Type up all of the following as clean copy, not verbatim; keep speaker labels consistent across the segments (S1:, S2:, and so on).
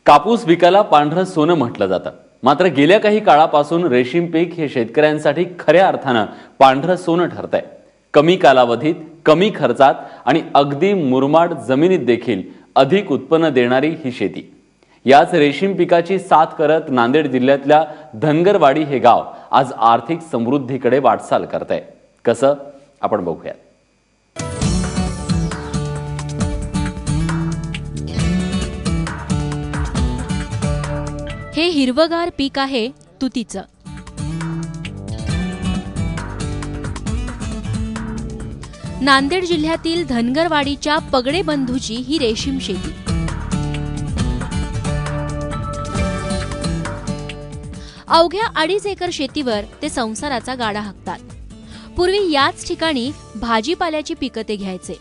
S1: कापूस पिकाला पांढरं सोनं म्हटलं जातं. मात्र गेल्या काही काळापासून रेशीम पीक हे शेतकऱ्यांसाठी खऱ्या अर्थानं पांढरं सोनं ठरतंय. कमी कालावधीत, कमी खर्चात आणि अगदी मुरमाड जमिनीत देखील अधिक उत्पन्न देणारी ही शेती. याच रेशीम पिकाची साथ करत नांदेड जिल्ह्यातल्या धनगरवाडी हे गाव आज आर्थिक समृद्धीकडे वाटचाल करतंय. कसं आपण बघूयात.
S2: हे हिरवगार पीक आहे तुतीचं. नांदेड जिल्ह्यातील धनगरवाडीच्या पगडे बंधूची ही रेशीम शेती. अवघ्या 2.5 एकर शेतीवर ते संसाराचा गाडा हाकतात. पूर्वी याच ठिकाणी भाजीपाल्याची पिकं ते घ्यायचे,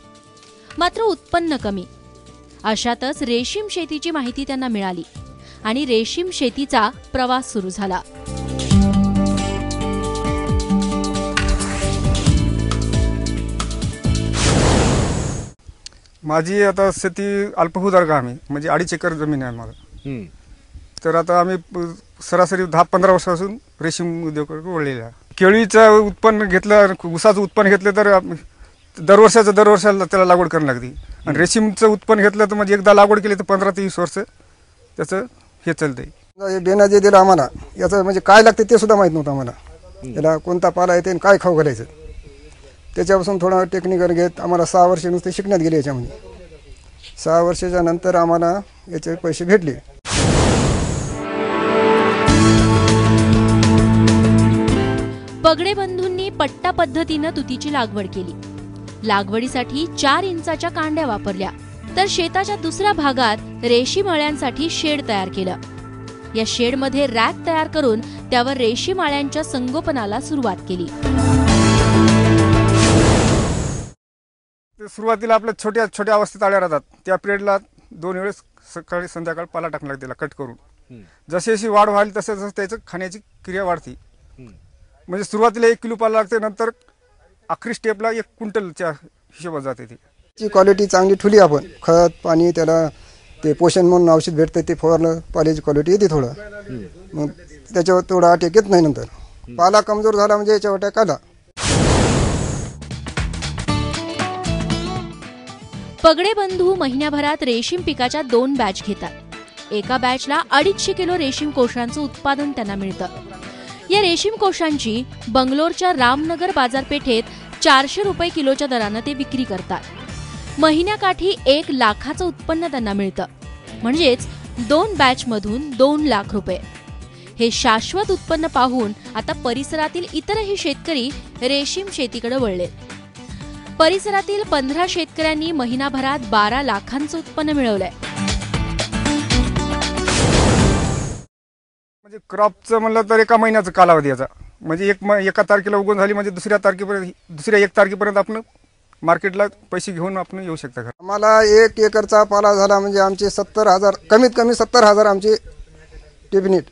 S2: मात्र उत्पन्न कमी. अशातच रेशीम शेतीची माहिती त्यांना मिळाली आणि रेशीम शेतीचा प्रवास सुरू झाला.
S3: माझी आता शेती अल्पभूधारक आम्ही, म्हणजे 2.5 एकर जमीन आहे मला. तर आता आम्ही सरासरी 10-15 वर्षापासून रेशीम उद्योगाकडे वळलेले आहे. केळीचं उत्पन्न घेतलं, ऊसाचं उत्पन्न घेतलं तर दरवर्षाला त्याला लागवड करावी लागते. आणि रेशीमचं उत्पन्न घेतलं तर म्हणजे एकदा लागवड केली तर 15 ते 20 वर्ष त्याचं हे चालतंय.
S4: हे बेना जे दिलं आम्हाला, याचं म्हणजे काय लागते ते सुद्धा माहीत नव्हतं आम्हाला. याला कोणता पाला येते आणि काय खाऊ घालायचं, त्याच्यापासून थोडं टेक्निकल घेत आम्हाला 6 वर्ष नुसते शिकण्यात गेले. याच्यामध्ये 6 वर्षाच्या नंतर आम्हाला याचे पैसे भेटले.
S2: पगडे बंधूंनी पट्टा पद्धतीनं तुतीची लागवड केली. लागवडीसाठी 4 इंचाच्या कांड्या वापरल्या, तर शेताच्या दुसऱ्या भागात रेशीम अळ्यांसाठी शेड तयार केलं. या शेडमध्ये रॅक तयार करून त्यावर रेशीम अळ्यांच्या संगोपनाला सुरुवात केली.
S3: सुरुवातीला आपल्या छोट्या छोट्या अवस्थेत आळ्या राहतात. त्या पिरियडला 2 वेळेस सकाळी संध्याकाळ पाला टाकला लागते त्याला कट करून. जशी जशी वाढ व्हायला तसं तसं त्याचं खाण्याची क्रिया वाढते. म्हणजे सुरुवातीला 1 किलो पाला लागते, नंतर आखरी स्टेपला 1 क्विंटलच्या हिशोबात जाते.
S4: ती क्वालिटी चांगली ठुली आपण, खत पाणी त्याला ते पोषण म्हणून औषध भेटतं ते फवारलं, पाल्याची क्वालिटी येते थोडं. मग त्याच्यावर थोडा अटॅक येत नाही. नंतर पाला कमजोर झाला म्हणजे याच्यावर अटॅक आला.
S2: पगडे बंधू महिन्याभरात रेशीम पिकाच्या 2 बॅच घेतात. एका बॅचला 250 किलो रेशीम कोशांचं उत्पादन त्यांना मिळतं. या रेशीम कोशांची बंगलोरच्या रामनगर बाजारपेठेत 400 रुपये किलोच्या दरानं ते विक्री करतात. महिन्याकाठी 1 लाखाचं उत्पन्न त्यांना मिळतं. म्हणजेच 2 बॅच मधून 2 लाख रुपये. हे शाश्वत उत्पन्न पाहून आता परिसरातील इतरही शेतकरी रेशीम शेतीकडे वळले. परिसरातील 15 शेतकऱ्यांनी महिनाभरात 12 लाखांचं उत्पन्न मिळवलंय.
S3: म्हणजे क्रॉपचं म्हणलं तर 1 महिन्याचा कालावधी याचा. म्हणजे 1 तारखेला उगवून झाली म्हणजे दुसऱ्या 1 तारखेपर्यंत आपण मार्केटला पैसे घेऊन आपण येऊ शकता.
S4: आम्हाला 1 एकरचा पाला झाला म्हणजे आमचे 70,000, कमीत कमी 70,000 आमचे डेफिनेट.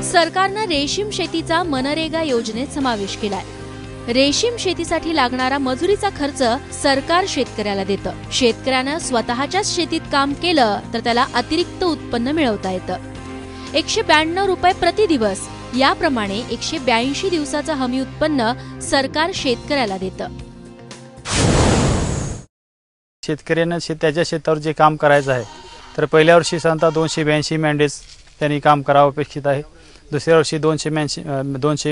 S2: सरकारनं रेशीम शेतीचा मनरेगा योजनेत समावेश केलाय. रेशीम शेतीसाठी लागणारा मजुरीचा खर्च सरकार शेतकऱ्याला देतं. शेतकऱ्यानं स्वतःच्याच शेतीत काम केलं तर त्याला अतिरिक्त उत्पन्न मिळवता येतं. 192 रुपये प्रति दिवस याप्रमाणे 182 दिवसाचं हमी उत्पन्न सरकार शेतकऱ्याला देतं.
S5: शेतकऱ्यानं त्याच्या शेतावर जे काम करायचं आहे तर पहिल्या वर्षी साधारणतः 282 मेंढेस त्यांनी काम करावं अपेक्षित आहे. दुसऱ्या वर्षी 200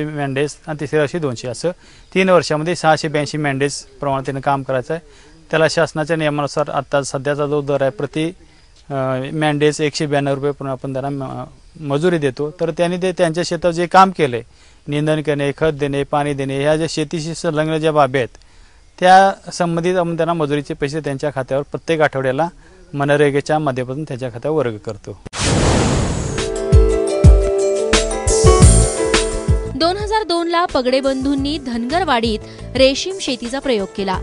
S5: मेंढेस आणि तिसऱ्या वर्षी 200, असं 3 वर्षामध्ये 682 मेंढेस प्रमाणे त्यानं काम करायचं आहे. त्याला शासनाच्या नियमानुसार आता सध्याचा जो दर आहे प्रति मेंढेस 192 रुपये पण आपण त्यांना मजुरी देतो. तर त्यांनी ते त्यांच्या शेतावर जे काम केलंय, निंदण करणे, खत देणे, पाणी देणे, ह्या ज्या शेतीशी संलग्न ज्या बाबी आहेत त्या संबंधित आपण त्यांना मजुरीचे पैसे त्यांच्या खात्यावर प्रत्येक आठवड्याला मनरेगाच्या माध्यमातून त्यांच्या खात्यावर वर्ग करतो.
S2: 2002 ला पगडे बंधूंनी धनगरवाडीत रेशीम शेतीचा प्रयोग केला.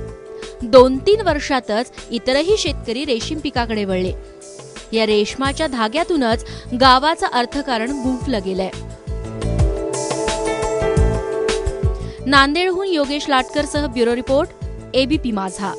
S2: 2-3 वर्षातच इतरही शेतकरी रेशीम पिकाकडे वळले. या रेशमाच्या धाग्यातूनच गावाचं अर्थकारण गुंफलं गेलंय. नांदेडहून योगेश लाटकरसह ब्युरो रिपोर्ट, एबीपी माझा.